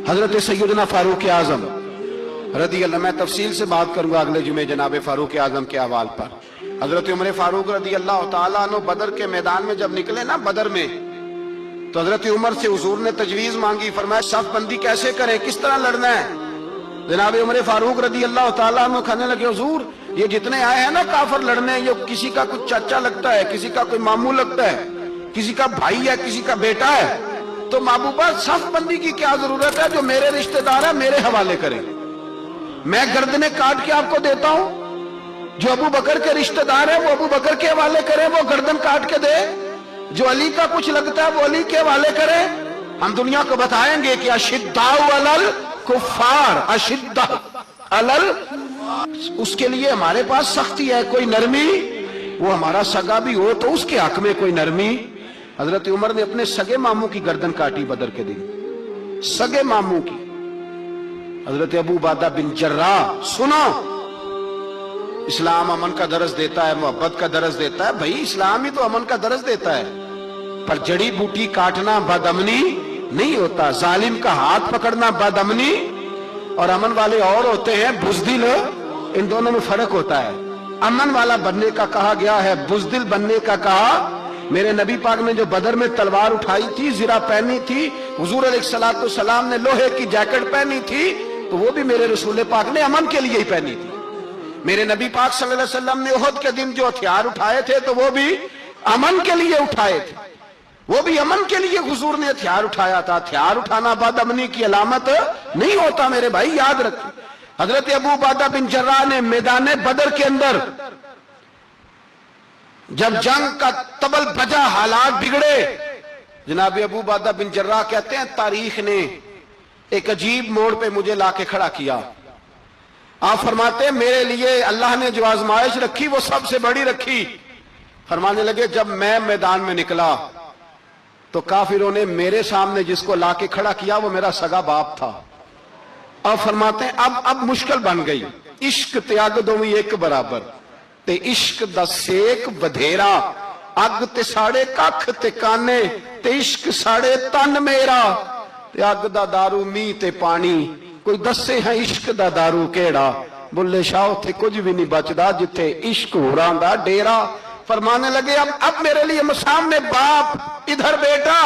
حضرت سیدنا فاروق اعظم رضی اللہ، میں تفصیل سے بات کروں گا اگلے جمعے جناب فاروق اعظم کے احوال پر۔ حضرت عمر فاروق رضی اللہ تعالیٰ عنہ بدر کے میدان میں جب نکلے نا بدر میں، تو حضرت عمر سے حضور نے تجویز مانگی، فرمایا صف بندی کیسے کریں، کس طرح لڑنا ہے؟ جناب عمر فاروق رضی اللہ تعالیٰ عنہ کہنے لگے حضور یہ جتنے آئے ہیں نا کافر لڑنے، یہ کسی کا کچھ چاچا لگتا ہے، کسی کا کوئی ماموں لگتا ہے، کسی کا بھائی ہے، کسی کا بیٹا ہے، تو محبوبہ صف بندی کی کیا ضرورت ہے؟ جو میرے رشتہ دار ہے میرے حوالے کریں، میں گردنیں کاٹ کے آپ کو دیتا ہوں، جو ابو بکر کے رشتہ دار ہے وہ ابو بکر کے حوالے کریں، وہ گردن کاٹ کے دے، جو علی کا کچھ لگتا ہے وہ علی کے حوالے کریں۔ ہم دنیا کو بتائیں گے کہ اشداء علی الکفار، اشداء علی، اس کے لیے ہمارے پاس سختی ہے، کوئی نرمی، وہ ہمارا سگا بھی ہو تو اس کے حق میں کوئی نرمی۔ حضرت عمر نے اپنے سگے ماموں کی گردن کاٹی بدر کے دن، سگے ماموں کی۔ حضرت ابو عبیدہ بن جراح، سنو، اسلام امن کا درس دیتا ہے، محبت کا درس دیتا ہے، بھائی اسلام ہی تو امن کا درس دیتا ہے، پر جڑی بوٹی کاٹنا بدامنی نہیں ہوتا، ظالم کا ہاتھ پکڑنا بدامنی، اور امن والے اور ہوتے ہیں بزدل، ان دونوں میں فرق ہوتا ہے۔ امن والا بننے کا کہا گیا ہے، بزدل بننے کا کہا۔ میرے نبی پاک نے جو بدر میں تلوار اٹھائی تھی، زرہ پہنی تھی، حضور علیہ السلام نے لوہے کی جیکٹ پہنی تھی، تو وہ بھی میرے رسول پاک نے امن کے لیے ہی پہنی تھی۔ میرے نبی پاک صلی اللہ علیہ وسلم نے احد کے دن جو ہتھیار اٹھائے تھے تو وہ بھی امن کے لیے اٹھائے تھے، وہ بھی امن کے لیے حضور نے ہتھیار اٹھایا تھا۔ ہتھیار اٹھانا بد امنی کی علامت نہیں ہوتا میرے بھائی، یاد رکھیں۔ حضرت ابو عبیدہ بن جراح نے میدان بدر کے اندر جب جنگ کا طبل بجا، حالات بگڑے، جناب ابو عبیدہ بن جراح کہتے ہیں تاریخ نے ایک عجیب موڑ پہ مجھے لا کے کھڑا کیا۔ آپ فرماتے ہیں میرے لیے اللہ نے جو آزمائش رکھی وہ سب سے بڑی رکھی۔ فرمانے لگے جب میں میدان میں نکلا تو کافروں نے میرے سامنے جس کو لا کے کھڑا کیا وہ میرا سگا باپ تھا۔ آپ فرماتے ہیں اب مشکل بن گئی، عشق تے اگ دوویں ایک برابر، تے عشق دا سیک بدھیرا، اگ تے ساڑے ککھ تے کانے، تے عشق ساڑے تن میرا، تے اگ دا دارو می تے پانی، کوئی دسے ہیں عشق دا دارو کیڑا، بلے شاہ تھے کچھ بھی نہیں بچدا جتھے عشق ہوراں دا ڈیرا۔ فرمانے لگے اب میرے لیے سامنے باپ، ادھر بیٹا۔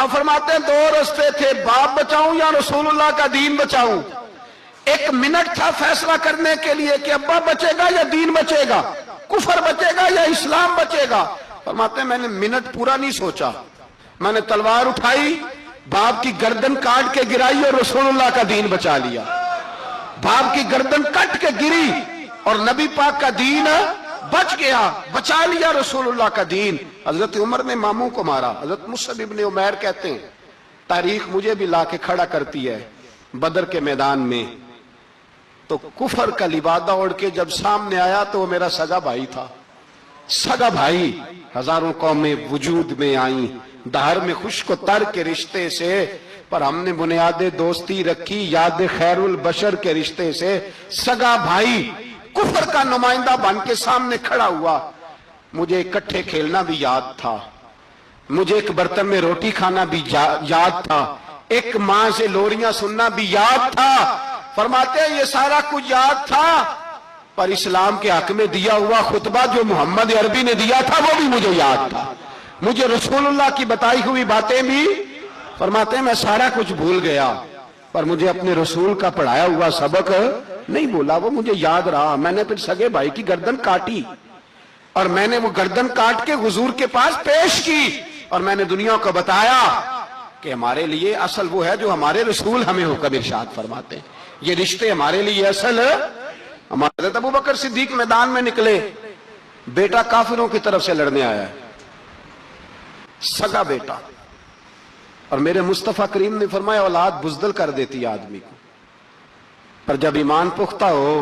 آپ فرماتے ہیں دو رستے تھے، باپ بچاؤں یا رسول اللہ کا دین بچاؤں۔ ایک منٹ تھا فیصلہ کرنے کے لیے کہ ابا بچے گا یا دین بچے گا، کفر بچے گا یا اسلام بچے گا۔ فرماتے ہیں میں نے منٹ پورا نہیں سوچا، میں نے تلوار اٹھائی، باپ کی گردن کاٹ کے گرائی اور رسول اللہ کا دین بچا لیا۔ باپ کی گردن کٹ کے گری اور نبی پاک کا دین بچ گیا، بچا لیا رسول اللہ کا دین۔ حضرت عمر نے ماموں کو مارا۔ حضرت مصعب ابن عمیر کہتے ہیں تاریخ مجھے بھی لا کے کھڑا کرتی ہے، بدر کے میدان میں تو کفر کا لبادہ اوڑھ کے جب سامنے آیا تو وہ میرا سگا بھائی تھا، سگا بھائی۔ ہزاروں قومیں وجود میں آئیں دہر میں خشک و تر کے رشتے سے، پر ہم نے بنیاد دوستی رکھی یاد خیر البشر کے رشتے سے۔ سگا بھائی کفر کا نمائندہ بن کے سامنے کھڑا ہوا۔ مجھے اکٹھے کھیلنا بھی یاد تھا، مجھے ایک برتن میں روٹی کھانا بھی یاد تھا، ایک ماں سے لوریاں سننا بھی یاد تھا۔ فرماتے ہیں یہ سارا کچھ یاد تھا، پر اسلام کے حق میں دیا ہوا خطبہ جو محمد عربی نے دیا تھا وہ بھی مجھے یاد تھا، مجھے رسول اللہ کی بتائی ہوئی باتیں بھی۔ فرماتے ہیں میں سارا کچھ بھول گیا، پر مجھے اپنے رسول کا پڑھایا ہوا سبق نہیں بولا، وہ مجھے یاد رہا۔ میں نے پھر سگے بھائی کی گردن کاٹی اور میں نے وہ گردن کاٹ کے حضور کے پاس پیش کی، اور میں نے دنیا کو بتایا کہ ہمارے لیے اصل وہ ہے جو ہمارے رسول ہمیں حکم ارشاد فرماتے ہیں، یہ رشتے ہمارے لیے اصل۔ ہمارے حضرت ابو بکر صدیق میدان میں نکلے، بیٹا کافروں کی طرف سے لڑنے آیا ہے، سگا بیٹا، اور میرے مصطفیٰ کریم نے فرمایا اولاد بزدل کر دیتی آدمی کو، پر جب ایمان پختہ ہو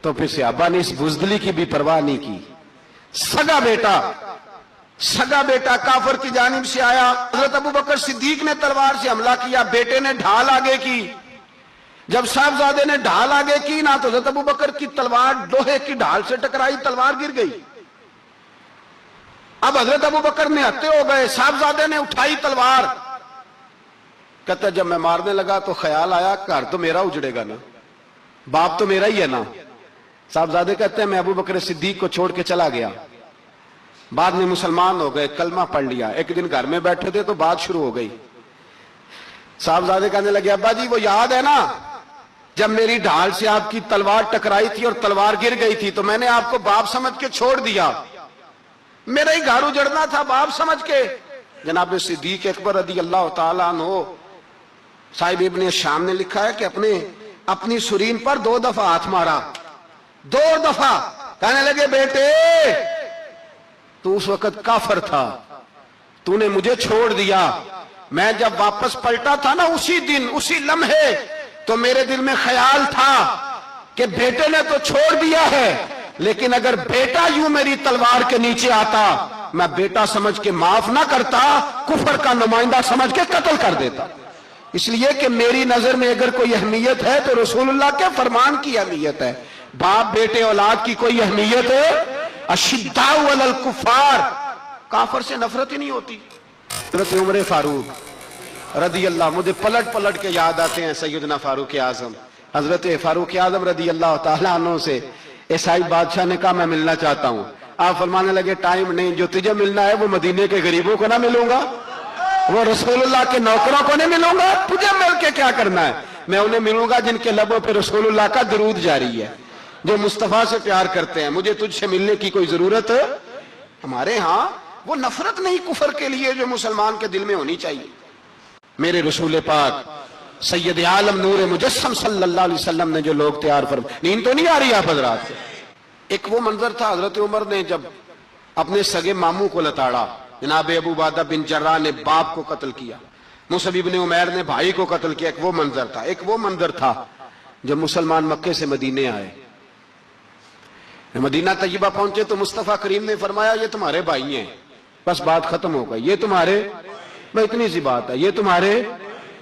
تو پھر صحابہ نے اس بزدلی کی بھی پرواہ نہیں کی۔ سگا بیٹا کافر کی جانب سے آیا، حضرت ابو بکر صدیق نے تلوار سے حملہ کیا، بیٹے نے ڈھال آگے کی۔ جب صاحبزادے نے ڈھال آگے کی نا تو حضرت ابو بکر کی تلوار لوہے کی ڈھال سے ٹکرائی، تلوار گر گئی۔ اب حضرت ابو بکر نے ہتے ہو گئے، صاحبزادے نے اٹھائی تلوار، کہتا جب میں مارنے لگا تو خیال آیا گھر تو میرا اجڑے گا نا، باپ تو میرا ہی ہے نا۔ صاحبزادے کہتے ہیں میں ابو بکر صدیق کو چھوڑ کے چلا گیا، بعد میں مسلمان ہو گئے، کلمہ پڑھ لیا۔ ایک دن گھر میں بیٹھے تھے تو بات شروع ہو گئی۔ صاحبزادے کہنے لگے ابا جی وہ یاد ہے نا جب میری ڈھال سے آپ کی تلوار ٹکرائی تھی اور تلوار گر گئی تھی تو میں نے آپ کو باپ سمجھ کے چھوڑ دیا، میرا ہی گھر اجڑنا تھا باپ سمجھ کے۔ جناب صدیق اکبر رضی اللہ تعالیٰ عنہ صاحب ابن شام نے لکھا ہے کہ اپنی سرین پر 2 دفعہ ہاتھ مارا، 2 دفعہ۔ کہنے لگے بیٹے تو اس وقت کافر تھا، تو نے مجھے چھوڑ دیا، میں جب واپس پلٹا تھا نا اسی دن اسی لمحے تو میرے دل میں خیال تھا کہ بیٹے نے تو چھوڑ دیا ہے، لیکن اگر بیٹا یوں میری تلوار کے نیچے آتا میں بیٹا سمجھ کے معاف نہ کرتا، کفر کا نمائندہ سمجھ کے قتل کر دیتا۔ اس لیے کہ میری نظر میں اگر کوئی اہمیت ہے تو رسول اللہ کے فرمان کی اہمیت ہے، باپ بیٹے اولاد کی کوئی اہمیت ہے؟ اشداء علی الکفار، کافر سے نفرت ہی نہیں ہوتی۔ حضرت عمر فاروق رضی اللہ، مجھے پلٹ پلٹ کے یاد آتے ہیں سیدنا فاروق اعظم، حضرت فاروق اعظم رضی اللہ تعالیٰ عنہ سے عیسائی بادشاہ نے کہا میں ملنا چاہتا ہوں۔ آپ فرمانے لگے ٹائم نہیں، جو تجھے ملنا ہے وہ مدینے کے غریبوں کو نہ ملوں گا، وہ رسول اللہ کے نوکروں کو نہیں ملوں گا، تجھے مل کے کیا کرنا ہے؟ میں انہیں ملوں گا جن کے لبوں پہ رسول اللہ کا درود جاری ہے، جو مصطفیٰ سے پیار کرتے ہیں، مجھے تجھ سے ملنے کی کوئی ضرورت ہے؟ ہمارے ہاں وہ نفرت نہیں کفر کے لیے جو مسلمان کے دل میں ہونی چاہیے۔ میرے رسول پاک سید عالم نور مجسم صلی اللہ علیہ وسلم نے جو لوگ تیار فرمائے، نیند تو نہیں آ رہی آپ حضرات سے؟ ایک وہ منظر تھا حضرت عمر نے جب اپنے سگے ماموں کو لتاڑا، جناب ابو عبیدہ بن جراح نے باپ کو قتل کیا، مصعب بن عمیر نے بھائی کو قتل کیا، ایک وہ منظر تھا۔ ایک وہ منظر تھا جب مسلمان مکے سے مدینے آئے، مدینہ طیبہ پہنچے تو مصطفیٰ کریم نے فرمایا یہ تمہارے بھائی ہیں، بس بات ختم ہو گئی، یہ تمہارے، میں اتنی سی بات ہے، یہ تمہارے،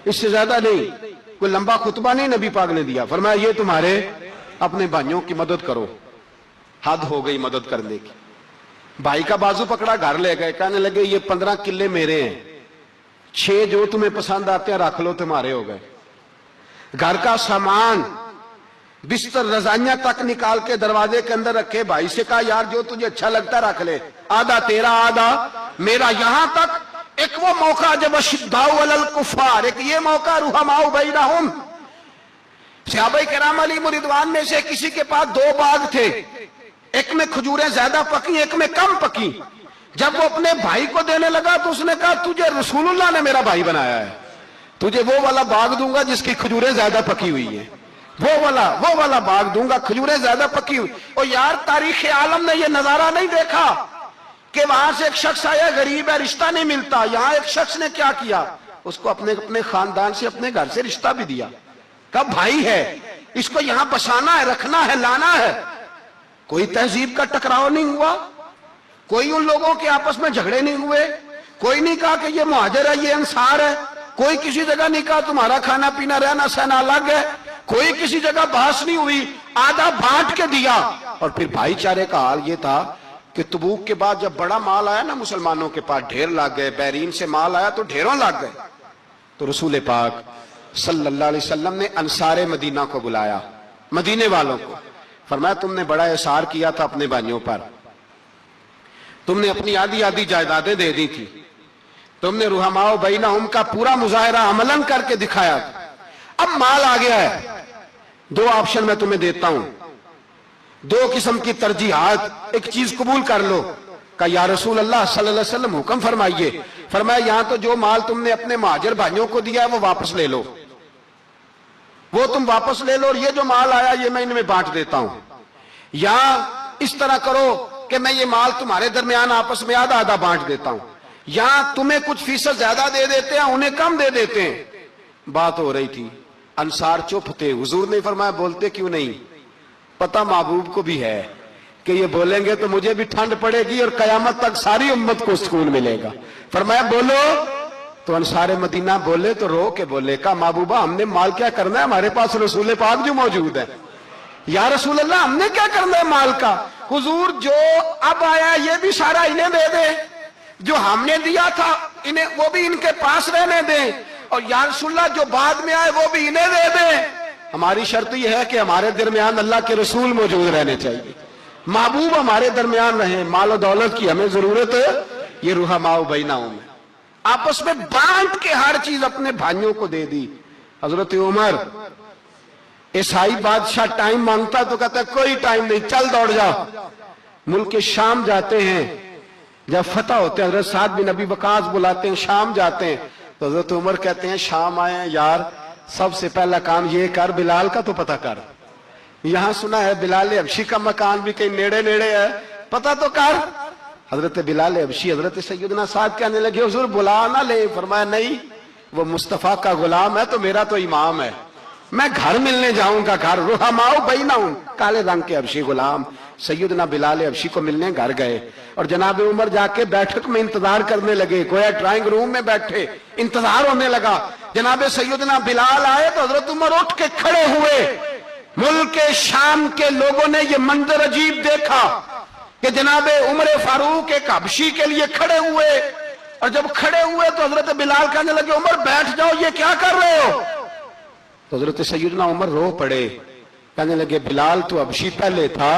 اس سے زیادہ نہیں، کوئی لمبا خطبہ نہیں نبی پاک نے دیا، فرمایا یہ تمہارے، اپنے بھائیوں کی مدد کرو۔ حد ہو گئی مدد کرنے کی، بھائی کا بازو پکڑا، گھر لے گئے، کہنے لگے یہ 15 کلے میرے ہیں، 6 جو تمہیں پسند آتے ہیں رکھ لو، تمہارے ہو گئے۔ گھر کا سامان بستر رضائیاں تک نکال کے دروازے کے اندر رکھے، بھائی سے کہا یار جو تجھے اچھا لگتا رکھ لے، آدھا تیرا آدھا میرا۔ یہاں تک ایک وہ موقع جب اشداء علی الکفار، ایک یہ موقع رحماء بینہم، صحابہ کرام علیہم رضوان میں سے کسی کے پاس 2 باغ تھے، ایک میں کھجوریں زیادہ پکی ایک میں کم پکی، جب وہ اپنے بھائی کو دینے لگا تو اس نے کہا تجھے رسول اللہ نے میرا بھائی بنایا ہے، تجھے وہ والا باغ دوں گا جس کی کھجوریں زیادہ پکی ہوئی ہیں، وہ والا باغ دوں گا، کھجوریں زیادہ پکی ہوئی۔ اور یار تاریخ عالم نے یہ نظارہ نہیں دیکھا کہ وہاں سے ایک شخص آیا غریب ہے رشتہ نہیں ملتا، یہاں ایک شخص نے کیا کیا، اس کو اپنے خاندان سے اپنے گھر سے رشتہ بھی دیا، کہا بھائی ہے اس کو یہاں بسانا ہے، رکھنا ہے، لانا ہے۔ کوئی تہذیب کا ٹکراؤ نہیں ہوا، کوئی ان لوگوں کے آپس میں جھگڑے نہیں ہوئے، کوئی نہیں کہا کہ یہ مہاجر ہے یہ انصار ہے، کوئی کسی جگہ نہیں کہا تمہارا کھانا پینا رہنا سہنا الگ ہے، کوئی کسی جگہ بحث نہیں ہوئی، آدھا بانٹ کے دیا۔ اور پھر بھائی چارے کا حال یہ تھا کہ تبوک کے بعد جب بڑا مال آیا نا مسلمانوں کے پاس، ڈھیر لگ گئے، بحرین سے مال آیا تو ڈھیروں لگ گئے، تو رسول پاک صلی اللہ علیہ وسلم نے انصار مدینہ کو بلایا، مدینے والوں کو، فرمایا تم نے بڑا احسار کیا تھا اپنے بھائیوں پر، تم نے اپنی آدھی جائیدادیں دے دی تھی، تم نے رحماء بینہم کا پورا مظاہرہ عملاً کر کے دکھایا، اب مال آ گیا ہے، 2 آپشن میں تمہیں دیتا ہوں، 2 قسم کی ترجیحات، ایک چیز قبول کر لو۔ کہا یا رسول اللہ صلی اللہ علیہ وسلم حکم فرمائیے۔ فرمایا یہاں تو جو مال تم نے اپنے مہاجر بھائیوں کو دیا ہے وہ واپس لے لو، وہ تم واپس لے لو، اور یہ جو مال آیا یہ میں ان میں بانٹ دیتا ہوں، یا اس طرح کرو کہ میں یہ مال تمہارے درمیان آپس میں آدھا آدھا بانٹ دیتا ہوں، یا تمہیں کچھ فیصد زیادہ دے دیتے ہیں انہیں کم دے دیتے ہیں۔ بات ہو رہی تھی، انصار چپ تھے، حضور نے فرمایا بولتے کیوں نہیں؟ پتہ محبوب کو بھی ہے کہ یہ بولیں گے تو مجھے بھی ٹھنڈ پڑے گی اور قیامت تک ساری امت کو سکون ملے گا۔ فرمایا بولو، تو انصار مدینہ بولے تو رو کے بولے، کہا محبوبہ ہم نے مال کیا کرنا ہے، ہمارے پاس رسول پاک جو موجود ہے، یا رسول اللہ ہم نے کیا کرنا ہے مال کا؟ حضور جو اب آیا یہ بھی سارا انہیں دے دے، جو ہم نے دیا تھا انہیں وہ بھی ان کے پاس رہنے دیں، اور یا رسول اللہ جو بعد میں آئے وہ بھی انہیں دے دیں. ہماری شرط یہ ہے کہ ہمارے درمیان اللہ کے رسول موجود رہنے چاہیے, محبوب ہمارے درمیان رہیں. مال و دولت کی ہمیں ضرورت ہے, یہ رحماء بینہم ہے. آپس میں بانٹ کے ہر چیز اپنے بھائیوں کو دے دی. حضرت عمر عیسائی بادشاہ ٹائم مانگتا تو کہتا ہے کوئی ٹائم نہیں, چل دوڑ جا. ملک شام جاتے ہیں, جب فتح ہوتے ہیں حضرت سعد بن ابی وقاص بلاتے ہیں, شام جاتے ہیں تو حضرت عمر کہتے ہیں شام آئے ہیں یار, سب سے پہلا کام یہ کر بلال کا تو پتہ کر. یہاں سنا ہے بلال حبشی کا مکان بھی کہیں نیڑے نیڑے ہے, پتہ تو کر. حضرت بلال حبشی حضرت سیدنا سعد کہنے لگے حضور بلا نہ لے. فرمایا نہیں, وہ مصطفیٰ کا غلام ہے تو میرا تو امام ہے, میں گھر ملنے جاؤں گا. گھر رحماء بینہم, کالے رنگ کے حبشی غلام سیدنا بلال حبشی کو ملنے گھر گئے, اور جناب عمر جا کے بیٹھک میں انتظار کرنے لگے, گویا ڈرائنگ روم میں بیٹھے انتظار ہونے لگا. جناب سیدنا بلال آئے تو حضرت عمر اٹھ کے کھڑے ہوئے. ملک شام کے لوگوں نے یہ منظر عجیب دیکھا کہ جناب عمر فاروق ایک حبشی کے لیے کھڑے ہوئے, اور جب کھڑے ہوئے تو حضرت بلال کہنے لگے عمر بیٹھ جاؤ, یہ کیا کر رہے ہو؟ تو حضرت سیدنا عمر رو پڑے, کہنے لگے بلال تو حبشی پہلے تھا,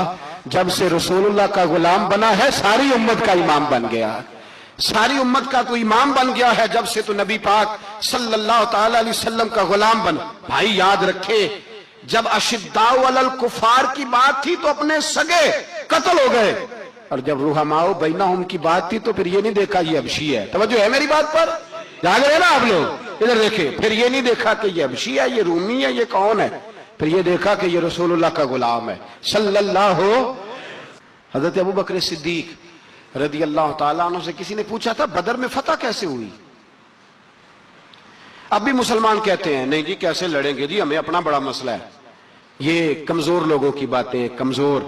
جب سے رسول اللہ کا غلام بنا ہے ساری امت کا امام بن گیا, ساری امت کا تو امام بن گیا ہے جب سے تو نبی پاک صلی اللہ تعالی علیہ وسلم کا غلام بنا. بھائی یاد رکھے, جب اشداء علی الکفار کی بات تھی تو اپنے سگے قتل ہو گئے, اور جب رحماء بینہم کی بات تھی تو پھر یہ نہیں دیکھا یہ حبشی ہے. توجہ ہے میری بات پر, جاگ رہے نا آپ لوگ, ادھر دیکھیں. پھر یہ نہیں دیکھا کہ یہ حبشی ہے, یہ رومی ہے, یہ کون ہے, پھر یہ دیکھا کہ یہ رسول اللہ کا غلام ہے صلی اللہ. حضرت ابو بکر صدیق رضی اللہ تعالیٰ عنہ سے کسی نے پوچھا تھا بدر میں فتح کیسے ہوئی؟ اب بھی مسلمان کہتے ہیں نہیں جی کیسے لڑیں گے جی, ہمیں اپنا بڑا مسئلہ ہے. یہ کمزور لوگوں کی باتیں, کمزور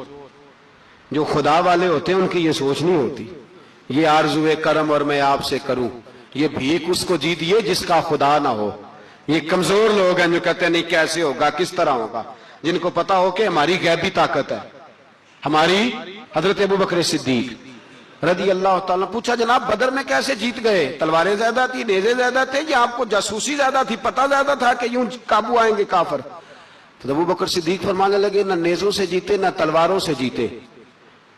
جو خدا والے ہوتے ہیں ان کی یہ سوچ نہیں ہوتی. یہ آرزو کرم اور میں آپ سے کروں, یہ بھیک اس کو جی دیے جس کا خدا نہ ہو. یہ کمزور لوگ ہیں جو کہتے ہیں نہیں کیسے ہوگا, کس طرح ہوگا, جن کو پتا ہو کہ ہماری غیبی طاقت ہے. ہماری حضرت ابو بکر صدیق رضی اللہ تعالیٰ پوچھا جناب بدر میں کیسے جیت گئے؟ تلواریں زیادہ تھی, نیزے زیادہ تھے, یا آپ کو جاسوسی زیادہ تھی, پتہ زیادہ تھا کہ یوں قابو آئیں گے کافر؟ تو ابو بکر صدیق فرمانے لگے نہ نیزوں سے جیتے نہ تلواروں سے جیتے,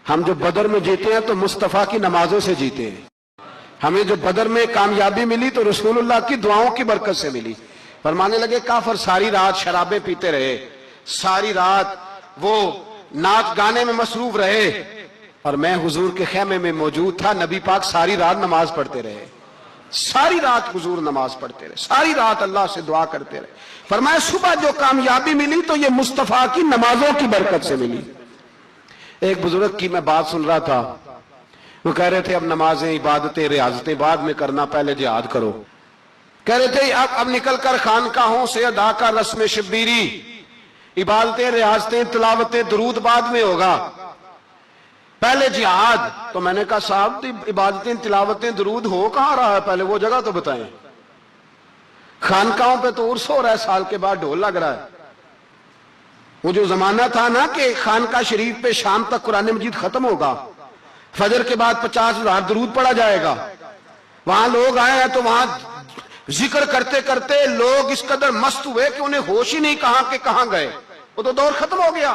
ہم جو بدر میں جیتے ہیں تو مصطفیٰ کی نمازوں سے جیتے ہیں. ہمیں جو بدر میں کامیابی ملی تو رسول اللہ کی دعاؤں کی برکت سے ملی. فرمانے لگے کافر ساری رات شرابیں پیتے رہے, ساری رات وہ ناچ گانے میں مصروف رہے, اور میں حضور کے خیمے میں موجود تھا, نبی پاک ساری رات نماز پڑھتے رہے, ساری رات حضور نماز پڑھتے رہے, ساری رات اللہ سے دعا کرتے رہے. فرمایا صبح جو کامیابی ملی تو یہ مصطفیٰ کی نمازوں کی برکت سے ملی. ایک بزرگ کی میں بات سن رہا تھا, وہ کہہ رہے تھے اب نمازیں عبادتیں ریاضتیں بعد میں کرنا, پہلے جہاد کرو. کہہ رہے تھے اب نکل کر خانقاہوں سے ادا کر رسم شبیری, عبادتیں ریاضتیں تلاوتیں درود بعد میں ہوگا, پہلے جہاد. تو میں نے کہا صاحب عبادتیں تلاوتیں درود ہو کہاں رہا ہے, پہلے وہ جگہ تو بتائیں. خانقاہوں پہ تو عرس ہو رہا ہے, سال کے بعد ڈھول لگ رہا ہے. وہ جو زمانہ تھا نا کہ خانقاہ شریف پہ شام تک قرآن مجید ختم ہوگا, فجر کے بعد 50,000 درود پڑھا جائے گا, وہاں لوگ آئے ہیں تو وہاں ذکر کرتے کرتے لوگ اس قدر مست ہوئے کہ انہیں ہوش ہی نہیں کہاں کہ کہاں گئے. وہ تو دور ختم ہو گیا.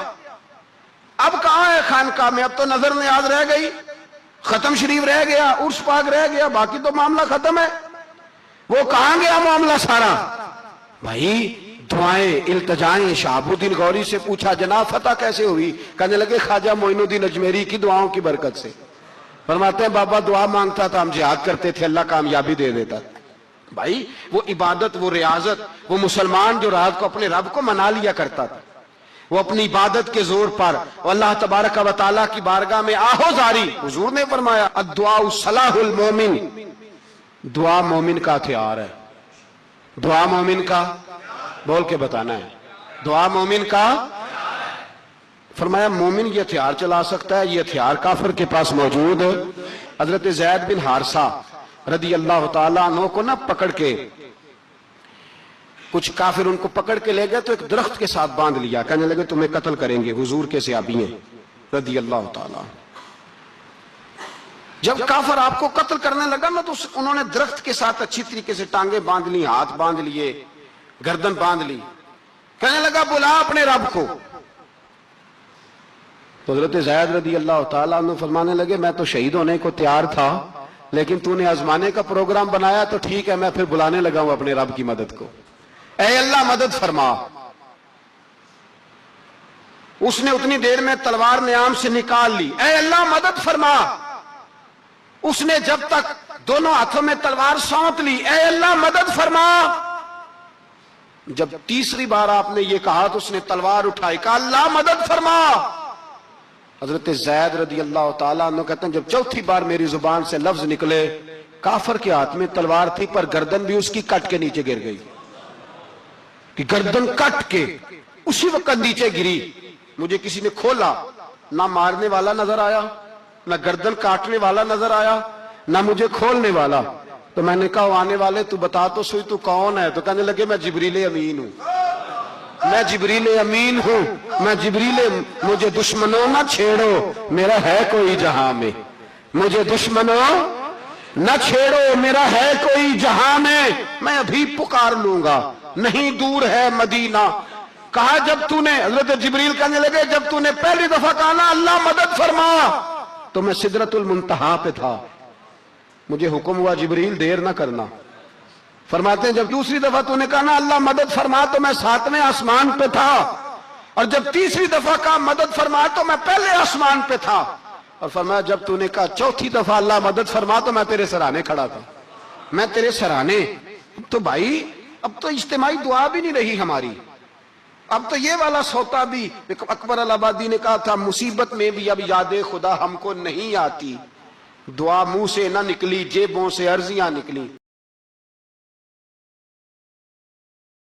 اب کہاں ہے خانقاہ میں؟ اب تو نظر نیاز رہ گئی, ختم شریف رہ گیا, عرس پاک رہ گیا, باقی تو معاملہ ختم ہے. وہ کہاں گیا معاملہ سارا؟ بھائی دعائیں التجائیں. شہاب الدین غوری سے پوچھا جناب فتح کیسے ہوئی؟ کہنے لگے خواجہ معین الدین اجمیری کی دعاؤں کی برکت سے. فرماتے ہیں بابا دعا مانگتا تھا, ہم جہاد کرتے تھے, اللہ کامیابی دے دیتا تھا. بھائی وہ عبادت, وہ ریاضت, وہ مسلمان جو رات کو اپنے رب کو منا لیا کرتا تھا, وہ اپنی عبادت کے زور پر اللہ تبارک و تعالیٰ کی بارگاہ میں آہو زاری. حضور نے فرمایا الدعاء صلاح المومن, دعا مومن کا ہتھیار ہے. دعا مومن کا, بول کے بتانا ہے, دعا مومن کا. فرمایا مومن یہ ہتھیار چلا سکتا ہے, یہ ہتھیار کافر کے پاس موجود ہے. حضرت زید بن حارثہ رضی اللہ تعالیٰ عنہ کو نہ پکڑ کے کچھ کافر ان کو پکڑ کے لے گئے تو ایک درخت کے ساتھ باندھ لیا, کہنے لگے تمہیں قتل کریں گے, حضور کے صحابی ہیں رضی اللہ تعالیٰ. جب کافر آپ کو قتل کرنے لگا نا تو انہوں نے درخت کے ساتھ اچھی طریقے سے ٹانگیں باندھ لی، ہاتھ باندھ لیے، گردن باندھ لی، کہنے لگا بلا اپنے رب کو۔ تو حضرت زید رضی اللہ تعالیٰ عنہ فرمانے لگے میں تو شہید ہونے کو تیار تھا، لیکن تو نے آزمانے کا پروگرام بنایا تو ٹھیک ہے، میں پھر بلانے لگا ہوں اپنے رب کی مدد کو۔ اے اللہ مدد فرما۔ اس نے اتنی دیر میں تلوار نیام سے نکال لی، اے اللہ مدد فرما۔ اس نے جب تک دونوں ہاتھوں میں تلوار سونت لی، اے اللہ مدد فرما۔ جب تیسری بار آپ نے یہ کہا تو اس نے تلوار اٹھائی، کہا اللہ مدد فرما۔ حضرت زید رضی اللہ تعالیٰ عنہ کہتے ہیں جب چوتھی بار میری زبان سے لفظ نکلے، کافر کے ہاتھ میں تلوار تھی پر گردن بھی اس کی کٹ کے نیچے گر گئی، کہ گردن کٹ کے اسی وقت نیچے گری۔ مجھے کسی نے کھولا، نہ مارنے والا نظر آیا، نہ گردن کاٹنے والا نظر آیا، نہ مجھے کھولنے والا۔ تو میں نے کہا آنے والے تو بتا تو سوئی تو کون ہے؟ تو کہنے لگے میں جبریل امین ہوں، میں جبریل امین ہوں، میں جبریل، مجھے دشمنوں نہ چھیڑو، میرا ہے کوئی جہاں میں، مجھے دشمنوں نہ چھیڑو، میرا ہے کوئی جہاں میں ابھی پکار لوں گا، نہیں دور ہے مدینہ۔ کہا جب تو نے، حضرت جبریل کہنے لگے جب تو نے پہلی دفعہ کہا نا اللہ مدد فرما تو میں سدرۃ المنتہا پہ تھا، مجھے حکم ہوا جبریل دیر نہ کرنا۔ فرماتے ہیں جب دوسری دفعہ تو نے کہا نا اللہ مدد فرما تو میں 7ویں آسمان پہ تھا، اور جب تیسری دفعہ کہا مدد فرما تو میں پہلے آسمان پہ تھا، اور فرمایا جب تو نے کہا چوتھی دفعہ اللہ مدد فرما تو میں تیرے سرانے کھڑا تھا، میں تیرے سرانے۔ تو بھائی اب تو اجتماعی دعا بھی نہیں رہی ہماری، اب تو یہ والا سوتا بھی۔ اکبر الآبادی نے کہا تھا مصیبت میں بھی اب یاد خدا ہم کو نہیں آتی، دعا منہ سے نہ نکلی جیبوں سے عرضیاں نکلی۔